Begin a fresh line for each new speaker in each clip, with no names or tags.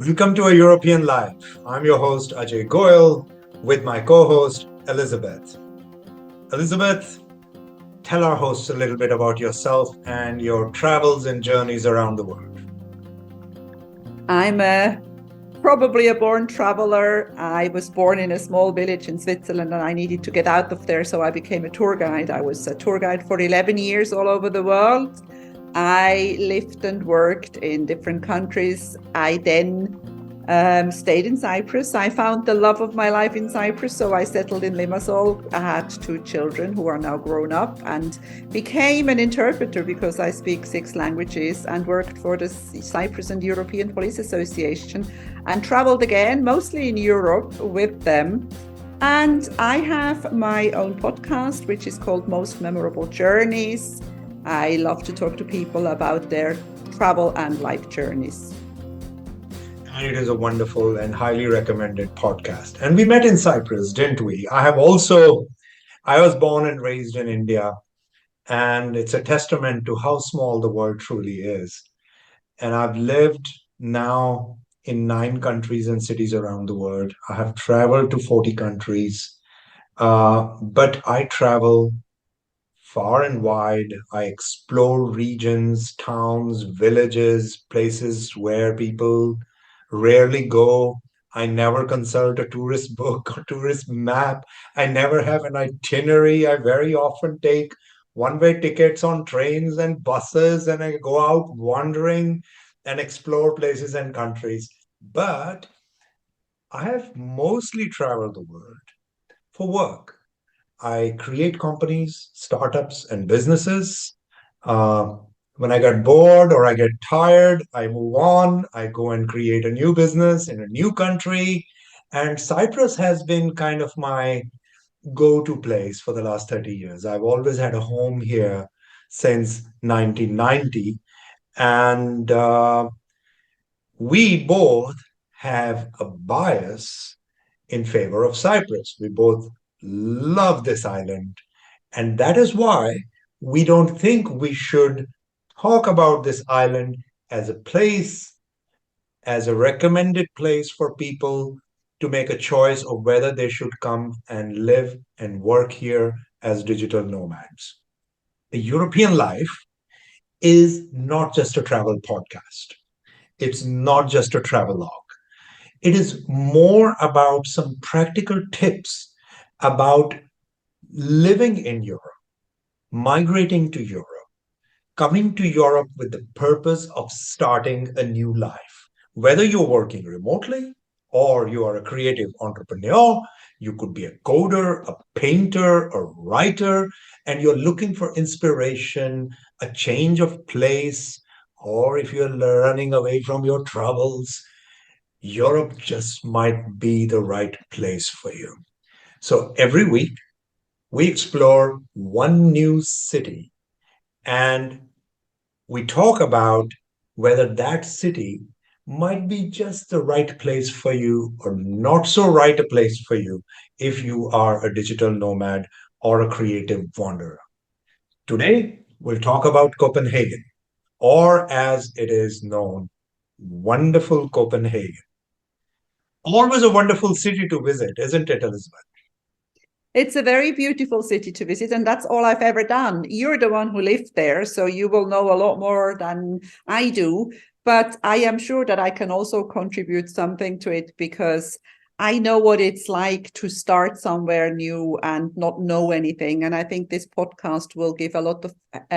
Welcome to a European Life. I'm your host Ajay Goyal with my co-host Elizabeth. Elizabeth, tell our hosts a little bit about yourself and your travels and journeys around the world.
I'm probably a born traveler. I was born in a small village in Switzerland and I needed to get out of there, so I became a tour guide. I was a tour guide for 11 years all over the world. I lived and worked in different countries. I then stayed in Cyprus. I found the love of my life in Cyprus, so I settled in Limassol. I had 2 children who are now grown up and became an interpreter because I speak 6 languages, and worked for the Cyprus and European Police Association and traveled again, mostly in Europe with them. And I have my own podcast, which is called Most Memorable Journeys. I love to talk to people about their travel and life journeys.
And it is a wonderful and highly recommended podcast. And we met in Cyprus, didn't we? I was born and raised in India, and it's a testament to how small the world truly is. And I've lived now in 9 countries and cities around the world. I have traveled to 40 countries, but I travel far and wide. I explore regions, towns, villages, places where people rarely go. I never consult a tourist book or tourist map. I never have an itinerary. I very often take one-way tickets on trains and buses, and I go out wandering and explore places and countries. But I have mostly traveled the world for work. I create companies, startups, and businesses. Uh, when I get bored or I get tired, I move on. I go and create a new business in a new country. And Cyprus has been kind of my go to place for the last 30 years. I've always had a home here since 1990. And we both have a bias in favor of Cyprus. We both love this island. And that is why we don't think we should talk about this island as a place, as a recommended place for people to make a choice of whether they should come and live and work here as digital nomads. The European Life is not just a travel podcast. It's not just a travel log. It is more about some practical tips about living in Europe, migrating to Europe, coming to Europe with the purpose of starting a new life. Whether you're working remotely or you are a creative entrepreneur, you could be a coder, a painter, a writer, and you're looking for inspiration, a change of place, or if you're running away from your troubles, Europe just might be the right place for you. So every week, we explore one new city and we talk about whether that city might be just the right place for you or not so right a place for you if you are a digital nomad or a creative wanderer. Today, we'll talk about Copenhagen, or as it is known, wonderful Copenhagen. Always a wonderful city to visit, isn't it, Elizabeth?
It's a very beautiful city to visit, and that's all I've ever done. You're the one who lived there, so you will know a lot more than I do. But I am sure that I can also contribute something to it because I know what it's like to start somewhere new and not know anything. And I think this podcast will give a lot of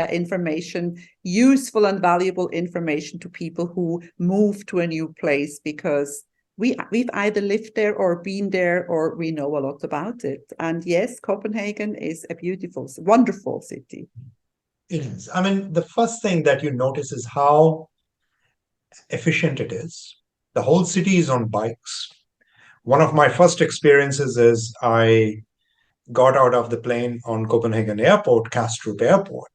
information, useful and valuable information to people who move to a new place, because we've either lived there or been there, or we know a lot about it. And yes, Copenhagen is a beautiful, wonderful city.
It is. I mean, the first thing that you notice is how efficient it is. The whole city is on bikes. One of my first experiences is I got out of the plane on Copenhagen Airport, Kastrup Airport,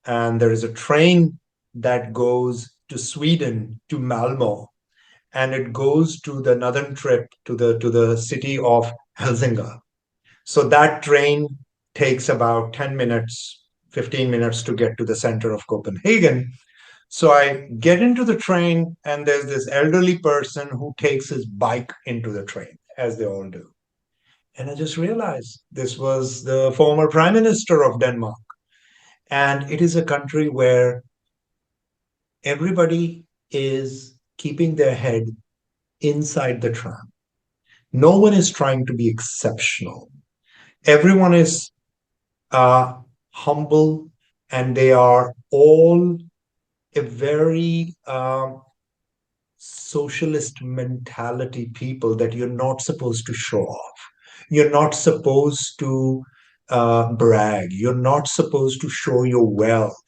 and there is a train that goes to Sweden, to Malmo, and it goes to the northern trip to the city of Helsingør. So that train takes about 10 minutes, 15 minutes to get to the center of Copenhagen. So I get into the train, and there's this elderly person who takes his bike into the train, as they all do. And I just realized this was the former Prime Minister of Denmark. And it is a country where everybody is keeping their head inside the tram. No one is trying to be exceptional. Everyone is humble, and they are all a very socialist mentality people that you're not supposed to show off. You're not supposed to brag. You're not supposed to show your wealth.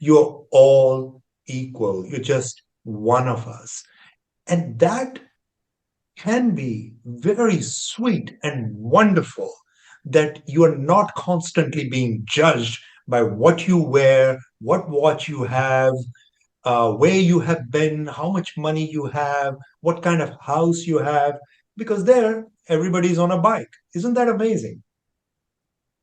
You're all equal. You're just one of us. And that can be very sweet and wonderful, that you are not constantly being judged by what you wear, what watch you have, where you have been, how much money you have, what kind of house you have, because there everybody's on a bike. Isn't that amazing?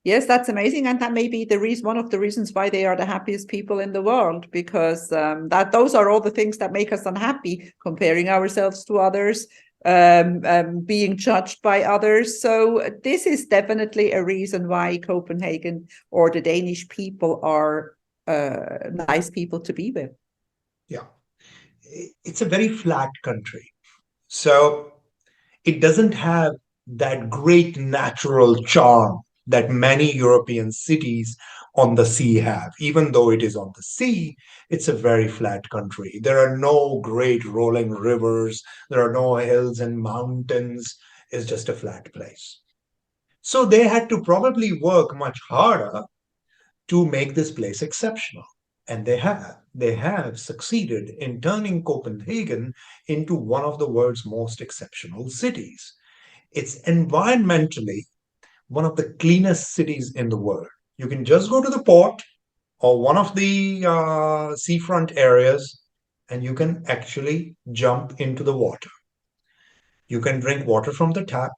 Yes, that's amazing, and that may be the reason, one of the reasons why they are the happiest people in the world, because that those are all the things that make us unhappy, comparing ourselves to others, being judged by others. So this is definitely a reason why Copenhagen or the Danish people are nice people to be with.
Yeah. It's a very flat country. So it doesn't have that great natural charm that many European cities on the sea have. Even though it is on the sea, it's a very flat country. There are no great rolling rivers, there are no hills and mountains. It's just a flat place. So they had to probably work much harder to make this place exceptional. And they have. They have succeeded in turning Copenhagen into one of the world's most exceptional cities. It's environmentally one of the cleanest cities in the world. You can just go to the port or one of the seafront areas, and you can actually jump into the water. You can drink water from the tap.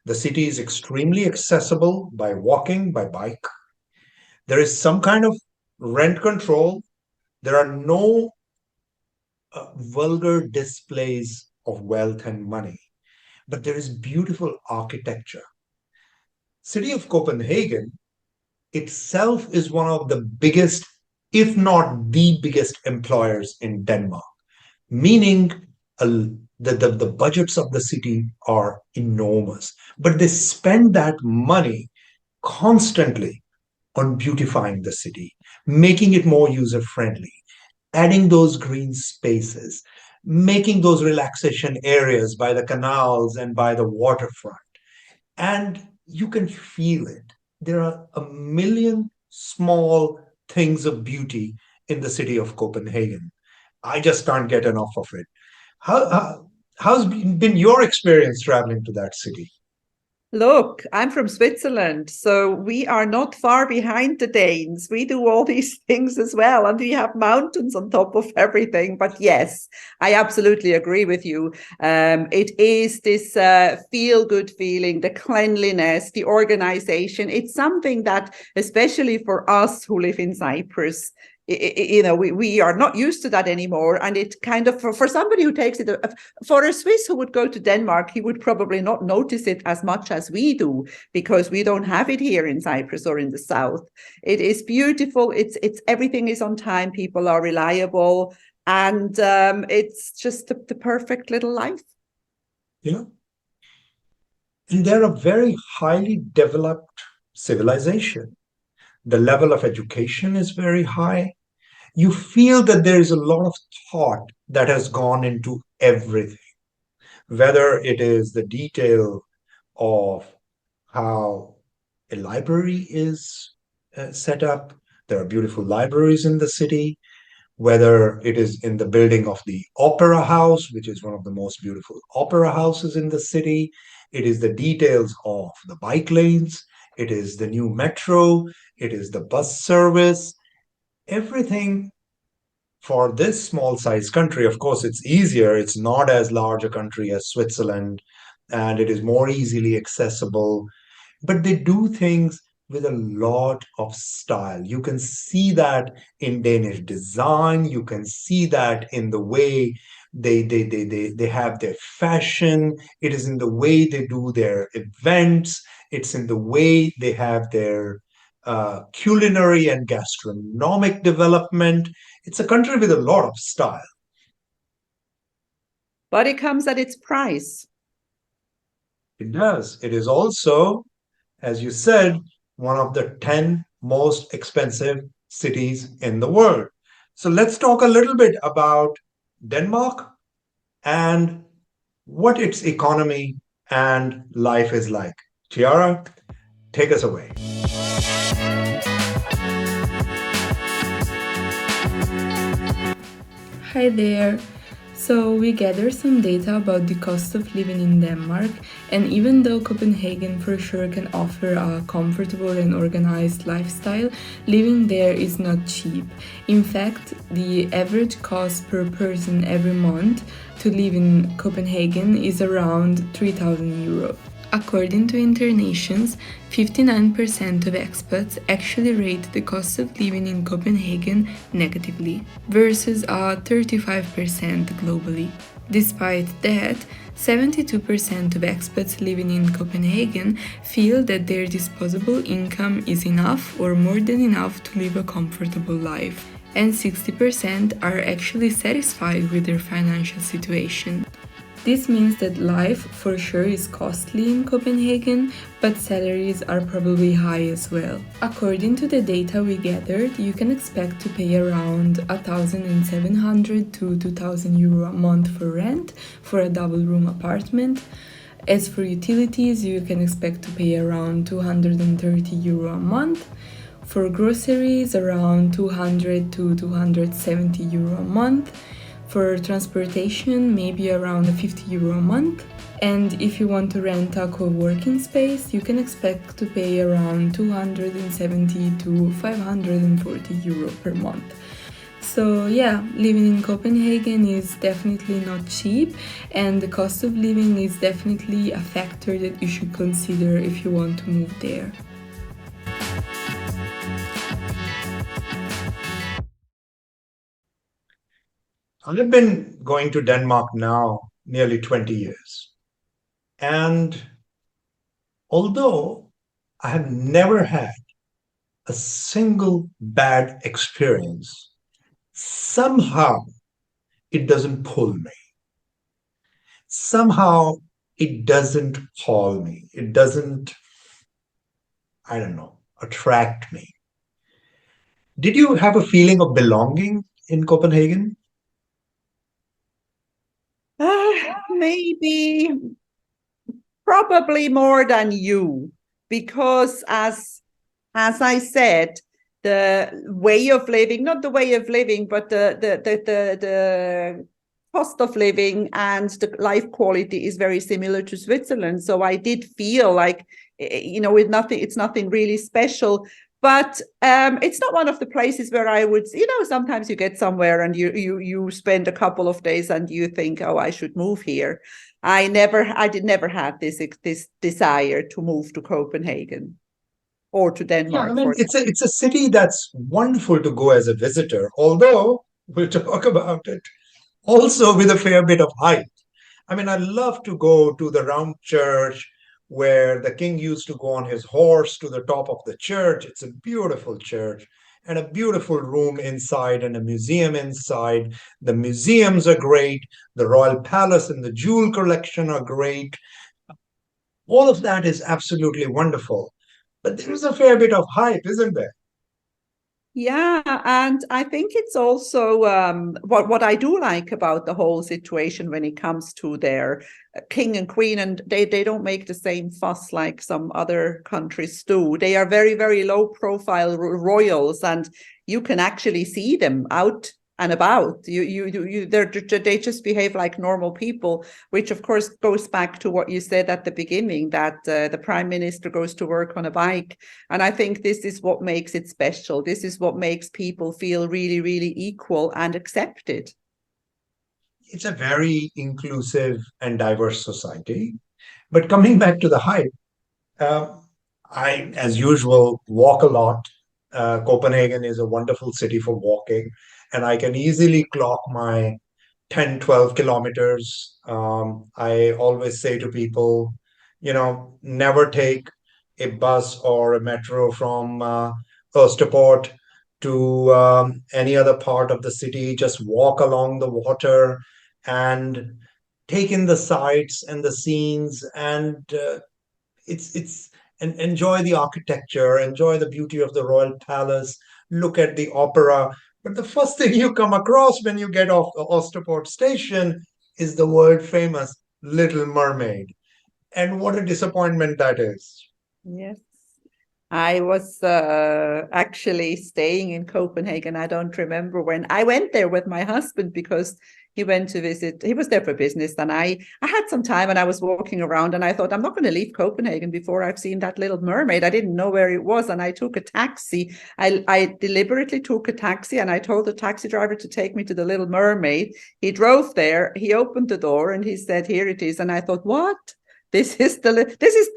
The city is extremely accessible by walking, by bike. There is some kind of rent control. There are no vulgar displays of wealth and money, but there is beautiful architecture. City of Copenhagen itself is one of the biggest, if not the biggest employers in Denmark, meaning the budgets of the city are enormous, but they spend that money constantly on beautifying the city, making it more user friendly, adding those green spaces, making those relaxation areas by the canals and by the waterfront. And you can feel it. There are a million small things of beauty in the city of Copenhagen. I just can't get enough of it. How's been your experience traveling to that city?
Look, I'm from Switzerland, so we are not far behind the Danes. We do all these things as well, and we have mountains on top of everything. But yes, I absolutely agree with you. It is this feel-good feeling, the cleanliness, the organization. It's something that, especially for us who live in Cyprus, we are not used to that anymore, and it kind of for somebody who takes it, for a Swiss who would go to Denmark, he would probably not notice it as much as we do, because we don't have it here in Cyprus or in the south. It is beautiful. It's everything is on time. People are reliable, and it's just the perfect little life.
Yeah. And they're a very highly developed civilization. The level of education is very high. You feel that there is a lot of thought that has gone into everything, whether it is the detail of how a library is set up. There are beautiful libraries in the city, whether it is in the building of the Opera House, which is one of the most beautiful opera houses in the city. It is the details of the bike lanes. It is the new metro. It is the bus service. Everything for this small sized country, of course, it's easier. It's not as large a country as Switzerland, and it is more easily accessible. But they do things with a lot of style. You can see that in Danish design. You can see that in the way they have their fashion. It is in the way they do their events. It's in the way they have their culinary and gastronomic development. It's a country with a lot of style.
But it comes at its price.
It does. It is also, as you said, one of the 10 most expensive cities in the world. So let's talk a little bit about Denmark and what its economy and life is like. Tiara, take us away.
Hi there. So, we gathered some data about the cost of living in Denmark, and even though Copenhagen for sure can offer a comfortable and organized lifestyle, living there is not cheap. In fact, the average cost per person every month to live in Copenhagen is around 3,000 euro. According to Internations, 59% of expats actually rate the cost of living in Copenhagen negatively, versus 35% globally. Despite that, 72% of expats living in Copenhagen feel that their disposable income is enough or more than enough to live a comfortable life, and 60% are actually satisfied with their financial situation. This means that life for sure is costly in Copenhagen, but salaries are probably high as well. According to the data we gathered, you can expect to pay around 1,700 to 2,000 euro a month for rent for a double room apartment. As for utilities, you can expect to pay around 230 euro a month. For groceries, around 200 to 270 euro a month. For transportation, maybe around 50 euro a month. And if you want to rent a co-working space, you can expect to pay around 270 to 540 euro per month. So yeah, living in Copenhagen is definitely not cheap, and the cost of living is definitely a factor that you should consider if you want to move there.
I've been going to Denmark now nearly 20 years. And although I have never had a single bad experience, somehow it doesn't pull me. Somehow it doesn't call me. It doesn't, I don't know, attract me. Did you have a feeling of belonging in Copenhagen?
Maybe, probably more than you, because as I said, the way of living, not the way of living, but the cost of living and the life quality is very similar to Switzerland. So I did feel like, it's nothing really special. But it's not one of the places where I would, sometimes you get somewhere and you spend a couple of days and you think, oh, I should move here. I did never had this desire to move to Copenhagen or to
Yeah, I
Denmark
mean,
for that.
it's a city that's wonderful to go as a visitor, although we'll talk about it also with a fair bit of hype. I mean, I love to go to the round church where the king used to go on his horse to the top of the church. It's a beautiful church and a beautiful room inside and a museum inside. The museums are great. The royal palace and the jewel collection are great. All of that is absolutely wonderful. But there is a fair bit of hype, isn't there?
Yeah, and I think it's also what I do like about the whole situation when it comes to their king and queen, and they don't make the same fuss like some other countries do. They are very, very low profile royals, and you can actually see them out and about. They just behave like normal people, which of course goes back to what you said at the beginning, that the prime minister goes to work on a bike. And I think this is what makes it special. This is what makes people feel really, really equal and accepted.
It's a very inclusive and diverse society. But coming back to the hype, uh, I, as usual, walk a lot. Copenhagen is a wonderful city for walking, and I can easily clock my 10, 12 kilometers. I always say to people, never take a bus or a metro from Osterport to any other part of the city. Just walk along the water and take in the sights and the scenes, and it's and enjoy the architecture, enjoy the beauty of the royal palace, look at the opera. But the first thing you come across when you get off the Osterport station is the world famous Little Mermaid. And what a disappointment that is.
Yes. I was actually staying in Copenhagen. I don't remember when. I went there with my husband because he went to visit. He was there for business, and I had some time, and I was walking around, and I thought, I'm not going to leave Copenhagen before I've seen that Little Mermaid. I didn't know where it was, and I took a taxi. I deliberately took a taxi, and I told the taxi driver to take me to the Little Mermaid. He drove there. He opened the door, and he said, "Here it is." And I thought, what? This is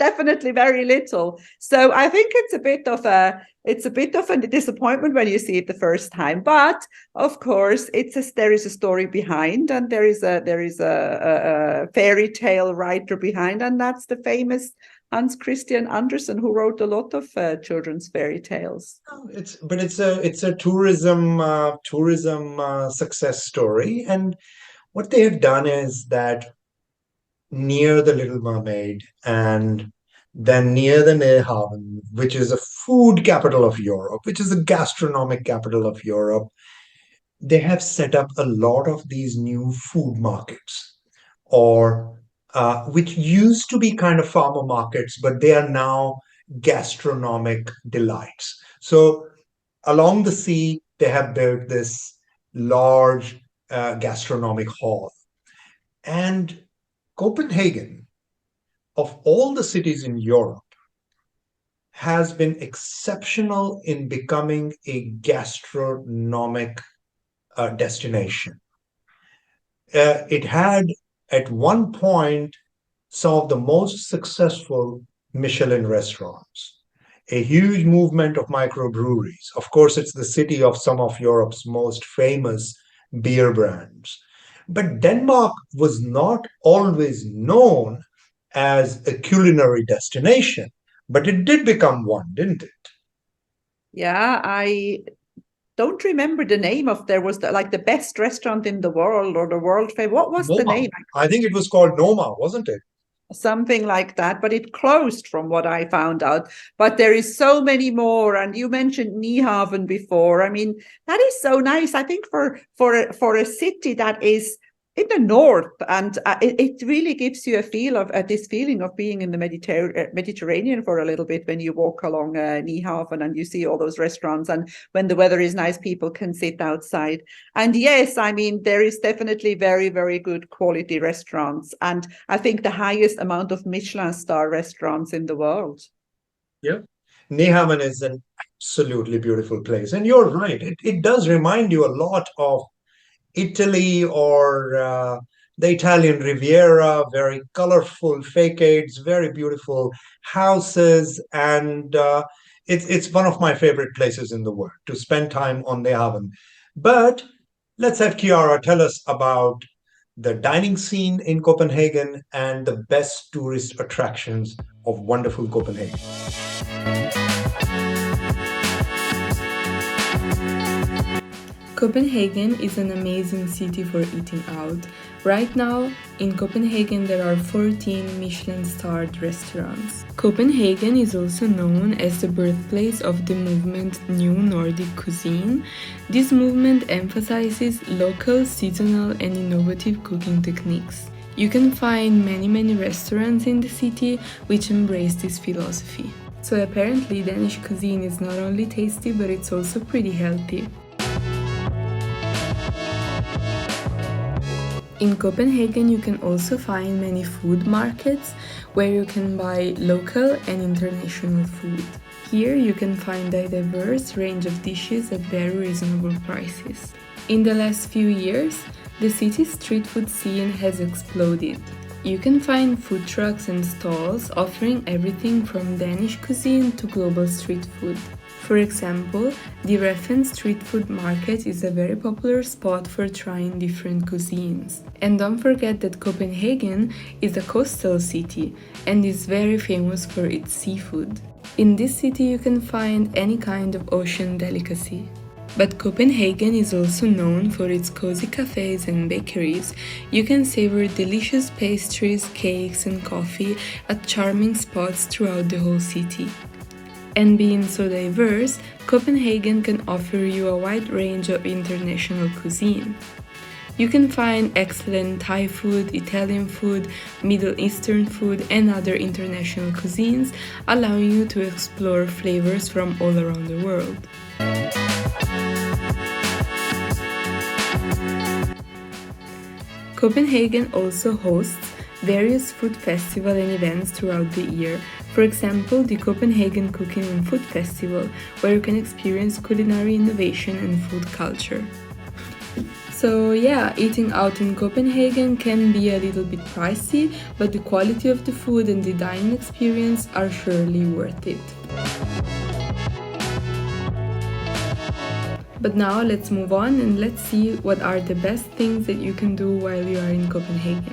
definitely very little. So I think it's a bit of a disappointment when you see it the first time. But of course, there is a story behind, and there is a fairy tale writer behind, and that's the famous Hans Christian Andersen, who wrote a lot of children's fairy tales.
It's a tourism success story, and what they have done is that near the Little Mermaid and then near the Nehaven, which is a food capital of Europe, which is a gastronomic capital of Europe, they have set up a lot of these new food markets, or which used to be kind of farmer markets, but they are now gastronomic delights. So along the sea, they have built this large gastronomic hall. And Copenhagen, of all the cities in Europe, has been exceptional in becoming a gastronomic destination. It had, at one point, some of the most successful Michelin restaurants, a huge movement of microbreweries. Of course, it's the city of some of Europe's most famous beer brands. But Denmark was not always known as a culinary destination, but it did become one, didn't it?
Yeah, I don't remember the name of. There was like the best restaurant in the world, or the world famous. What was the
Noma.
name?
I think it was called Noma, wasn't it?
Something like that, but it closed from what I found out. But there is so many more, and you mentioned Nyhavn before. I mean, that is so nice. I think for a city that is in the north, and it really gives you a feel of this feeling of being in the Mediterranean for a little bit when you walk along Nyhavn and you see all those restaurants, and when the weather is nice, people can sit outside. And yes, I mean, there is definitely very, very good quality restaurants, and I think the highest amount of Michelin star restaurants in the world.
Yeah. Nyhavn is an absolutely beautiful place. And you're right, it does remind you a lot of Italy, or the Italian Riviera, very colorful facades, very beautiful houses, and it's one of my favorite places in the world to spend time on the Haven. But let's have Kiara tell us about the dining scene in Copenhagen and the best tourist attractions of wonderful Copenhagen.
Copenhagen is an amazing city for eating out. Right now, in Copenhagen there are 14 Michelin-starred restaurants. Copenhagen is also known as the birthplace of the movement New Nordic Cuisine. This movement emphasizes local, seasonal and innovative cooking techniques. You can find many restaurants in the city which embrace this philosophy. So apparently Danish cuisine is not only tasty, but it's also pretty healthy. In Copenhagen, you can also find many food markets where you can buy local and international food. Here you can find a diverse range of dishes at very reasonable prices. In the last few years, the city's street food scene has exploded. You can find food trucks and stalls offering everything from Danish cuisine to global street food. For example, the Reffen street food market is a very popular spot for trying different cuisines. And don't forget that Copenhagen is a coastal city and is very famous for its seafood. In this city you can find any kind of ocean delicacy. But Copenhagen is also known for its cozy cafes and bakeries. You can savor delicious pastries, cakes and coffee at charming spots throughout the whole city. And being so diverse, Copenhagen can offer you a wide range of international cuisine. You can find excellent Thai food, Italian food, Middle Eastern food, and other international cuisines, allowing you to explore flavors from all around the world. Copenhagen also hosts various food festivals and events throughout the year. For example, the Copenhagen Cooking and Food Festival, where you can experience culinary innovation and food culture. So yeah, eating out in Copenhagen can be a little bit pricey, but the quality of the food and the dining experience are surely worth it. But now let's move on and let's see what are the best things that you can do while you are in Copenhagen.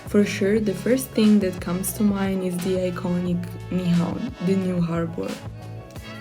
For sure, the first thing that comes to mind is the iconic Nyhavn, the new harbor.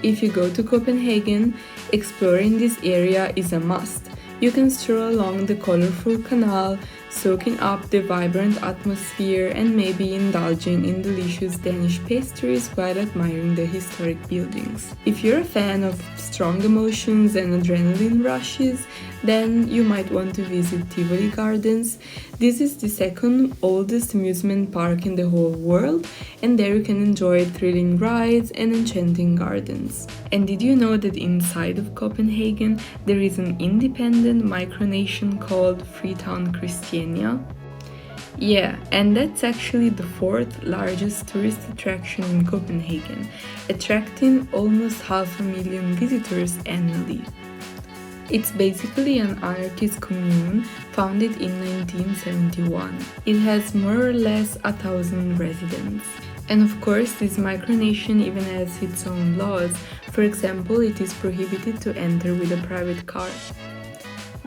If you go to Copenhagen, exploring this area is a must. You can stroll along the colorful canal, soaking up the vibrant atmosphere and maybe indulging in delicious Danish pastries while admiring the historic buildings. If you're a fan of strong emotions and adrenaline rushes, then you might want to visit Tivoli Gardens. This is the second oldest amusement park in the whole world, and there you can enjoy thrilling rides and enchanting gardens. And did you know that inside of Copenhagen there is an independent micronation called Freetown Christiania? Yeah, and that's actually the fourth largest tourist attraction in Copenhagen, attracting almost 500,000 visitors annually. It's basically an anarchist commune founded in 1971. It has more or less 1,000 residents. And of course, this micronation even has its own laws. For example, it is prohibited to enter with a private car.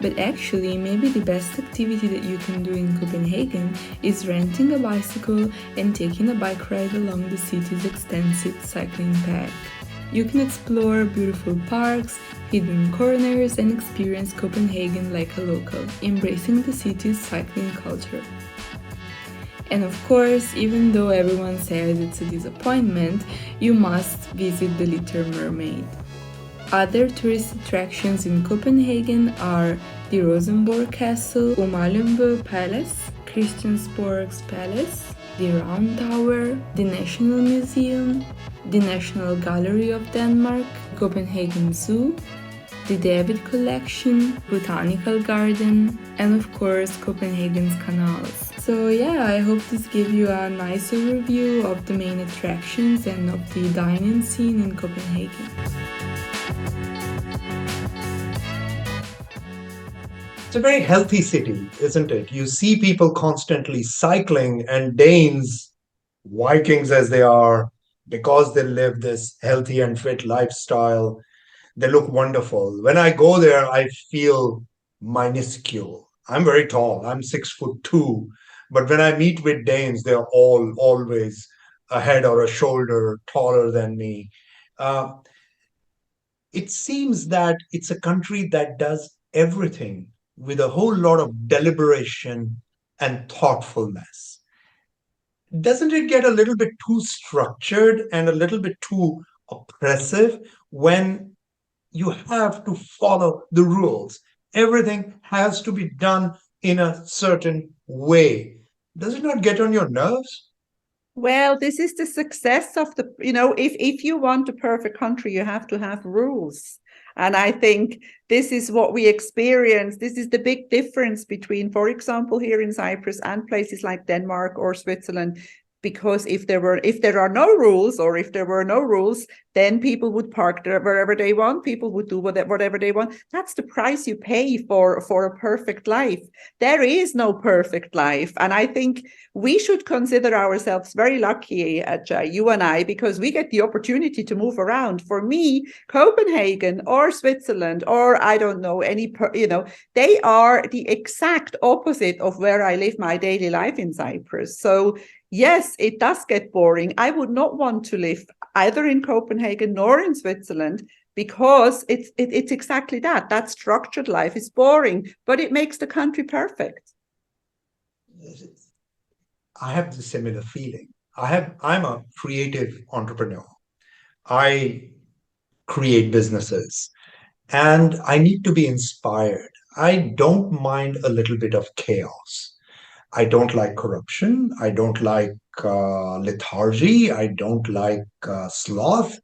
But actually, maybe the best activity that you can do in Copenhagen is renting a bicycle and taking a bike ride along the city's extensive cycling path. You can explore beautiful parks, hidden corners, and experience Copenhagen like a local, embracing the city's cycling culture. And of course, even though everyone says it's a disappointment, you must visit the Little Mermaid. Other tourist attractions in Copenhagen are the Rosenborg Castle, Umahlumbo Palace, Christiansborg's Palace, the Round Tower, the National Museum, the National Gallery of Denmark, Copenhagen Zoo, the David Collection, Botanical Garden, and of course Copenhagen's canals. So yeah, I hope this gave you a nice overview of the main attractions and of the dining scene in Copenhagen.
It's a very healthy city, isn't it? You see people constantly cycling, and Danes, Vikings as they are, because they live this healthy and fit lifestyle, they look wonderful. When I go there, I feel minuscule. I'm very tall. I'm 6'2", but when I meet with Danes, they're all always a head or a shoulder taller than me. Uh, it seems that it's a country that does everything with a whole lot of deliberation and thoughtfulness. Doesn't it get a little bit too structured and a little bit too oppressive when you have to follow the rules? Everything has to be done in a certain way. Does it not get on your nerves?
Well, this is the success of the, if you want a perfect country, you have to have rules. And I think this is what we experience. This is the big difference between, for example, here in Cyprus and places like Denmark or Switzerland. because if there are no rules, or if there were no rules, then people would park wherever they want, people would do whatever they want. That's the price you pay for a perfect life. There is no perfect life, and I think we should consider ourselves very lucky, you and I, because we get the opportunity to move around. For me, Copenhagen or Switzerland, or I don't know, they are the exact opposite of where I live my daily life in Cyprus. So yes, it does get boring. I would not want to live either in Copenhagen nor in Switzerland, because it's exactly that. That structured life is boring, but it makes the country perfect.
I have the similar feeling. I'm a creative entrepreneur. I create businesses and I need to be inspired. I don't mind a little bit of chaos. I don't like corruption. I don't like lethargy. I don't like sloth.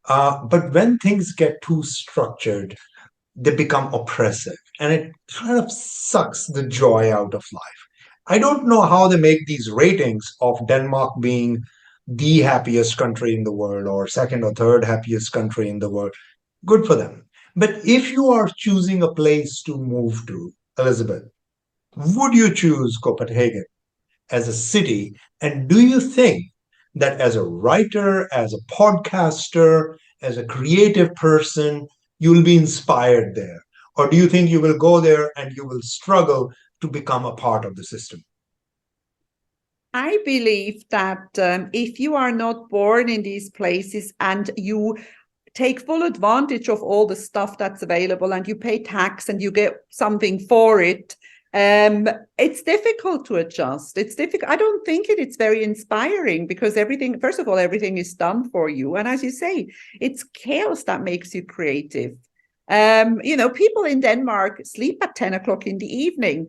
But when things get too structured, they become oppressive and it kind of sucks the joy out of life. I don't know how they make these ratings of Denmark being the happiest country in the world or second or third happiest country in the world. Good for them. But if you are choosing a place to move to, Elizabeth, would you choose Copenhagen as a city? And do you think that as a writer, as a podcaster, as a creative person, you'll be inspired there? Or do you think you will go there and you will struggle to become a part of the system?
I believe that if you are not born in these places and you take full advantage of all the stuff that's available and you pay tax and you get something for it, it's difficult to adjust. It's difficult. I don't think it's very inspiring, because everything, first of all, everything is done for you. And as you say, it's chaos that makes you creative. People in Denmark sleep at 10 o'clock in the evening.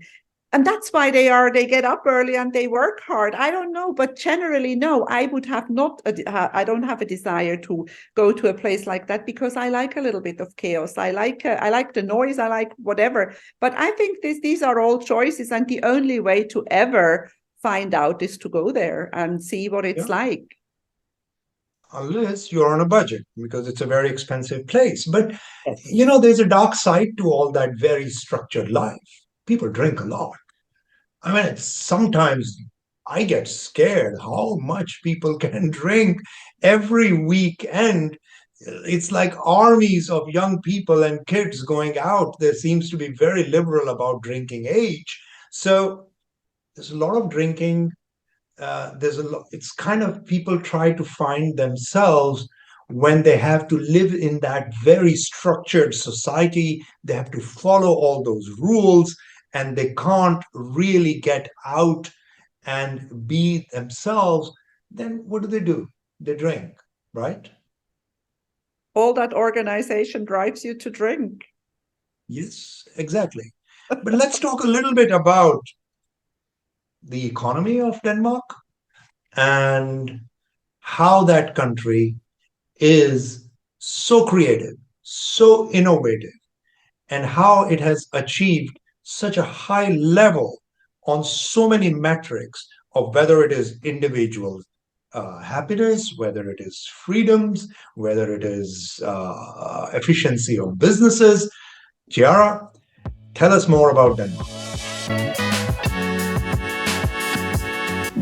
And that's why they get up early and they work hard. I don't know, but generally, no, I would have not, I don't have a desire to go to a place like that, because I like a little bit of chaos. I like the noise, I like whatever. But I think these are all choices, and the only way to ever find out is to go there and see what it's like.
Unless you're on a budget, because it's a very expensive place. But,
Yes.
there's a dark side to all that very structured life. People drink a lot. I mean, sometimes I get scared how much people can drink every weekend. It's like armies of young people and kids going out. There seems to be very liberal about drinking age. So there's a lot of drinking. There's a lot, it's kind of people try to find themselves when they have to live in that very structured society. They have to follow all those rules and they can't really get out and be themselves. Then what do? They drink, right?
All that organization drives you to drink.
Yes, exactly. But let's talk a little bit about the economy of Denmark and how that country is so creative, so innovative, and how it has achieved such a high level on so many metrics of whether it is individual happiness, whether it is freedoms, whether it is efficiency of businesses. Chiara, tell us more about Denmark.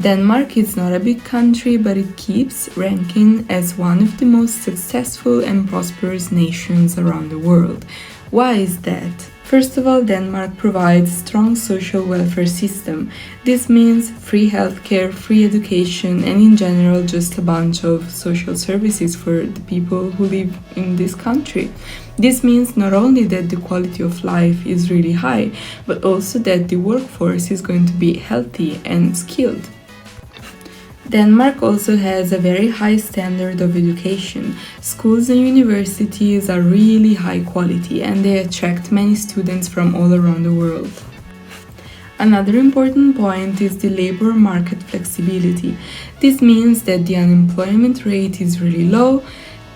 Denmark is not a big country, but it keeps ranking as one of the most successful and prosperous nations around the world. Why is that? First of all, Denmark provides a strong social welfare system. This means free healthcare, free education, and in general just a bunch of social services for the people who live in this country. This means not only that the quality of life is really high, but also that the workforce is going to be healthy and skilled. Denmark also has a very high standard of education. Schools and universities are really high quality and they attract many students from all around the world. Another important point is the labor market flexibility. This means that the unemployment rate is really low.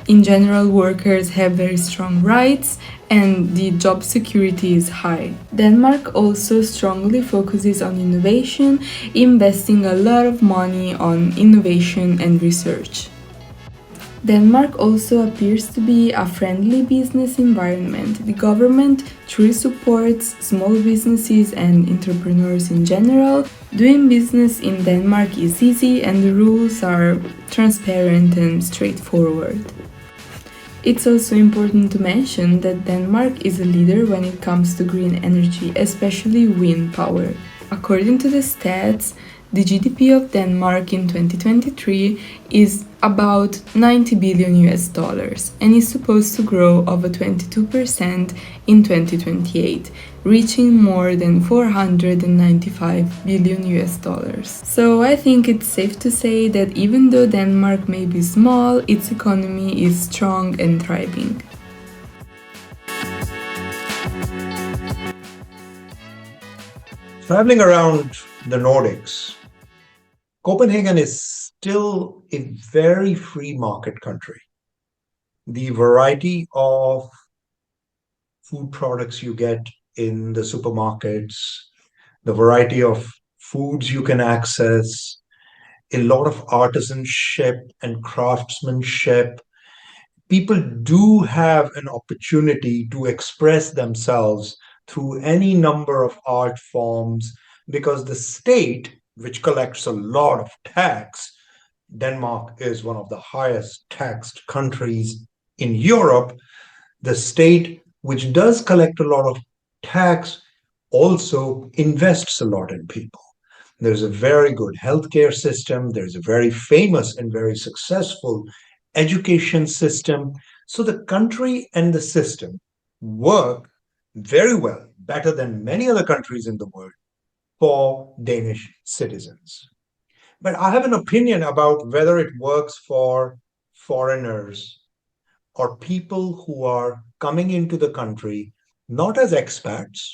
In general, workers have very strong rights and the job security is high. Denmark also strongly focuses on innovation, investing a lot of money on innovation and research. Denmark also appears to be a friendly business environment. The government truly supports small businesses and entrepreneurs in general. Doing business in Denmark is easy and the rules are transparent and straightforward. It's also important to mention that Denmark is a leader when it comes to green energy, especially wind power. According to the stats, the GDP of Denmark in 2023 is about 90 billion US dollars and is supposed to grow over 22% in 2028, reaching more than 495 billion US dollars. So I think it's safe to say that even though Denmark may be small, its economy is strong and thriving.
Traveling around the Nordics, Copenhagen is still a very free market country. The variety of food products you get in the supermarkets, the variety of foods you can access, a lot of artisanship and craftsmanship. People do have an opportunity to express themselves through any number of art forms because the state, which collects a lot of tax, Denmark is one of the highest taxed countries in Europe. The state, which does collect a lot of tax, also invests a lot in people. There's a very good healthcare system. There's a very famous and very successful education system. So the country and the system work very well, better than many other countries in the world, for Danish citizens. But I have an opinion about whether it works for foreigners or people who are coming into the country not as expats,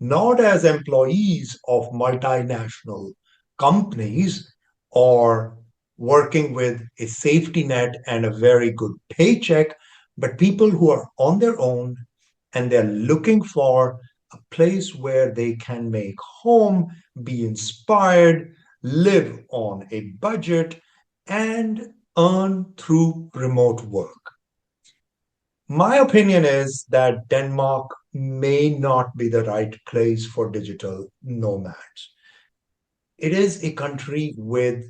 not as employees of multinational companies or working with a safety net and a very good paycheck, but people who are on their own and they're looking for a place where they can make home, be inspired, live on a budget, and earn through remote work. My opinion is that Denmark may not be the right place for digital nomads. It is a country with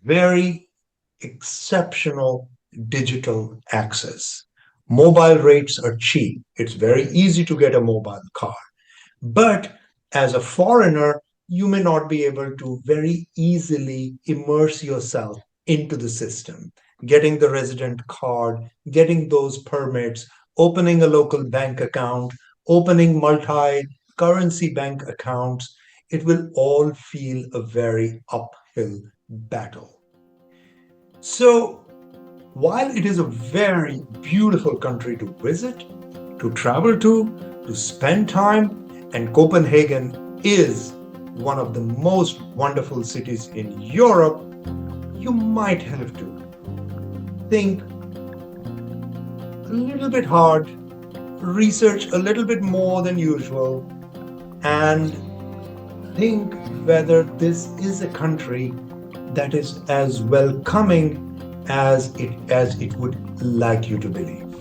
very exceptional digital access. Mobile rates are cheap. It's very easy to get a mobile card. But as a foreigner, you may not be able to very easily immerse yourself into the system, getting the resident card, getting those permits, opening a local bank account, opening multi-currency bank accounts. It will all feel a very uphill battle. So, while it is a very beautiful country to visit, to travel to spend time, and Copenhagen is one of the most wonderful cities in Europe, you might have to think a little bit hard, research a little bit more than usual, and think whether this is a country that is as welcoming as it would like you to believe.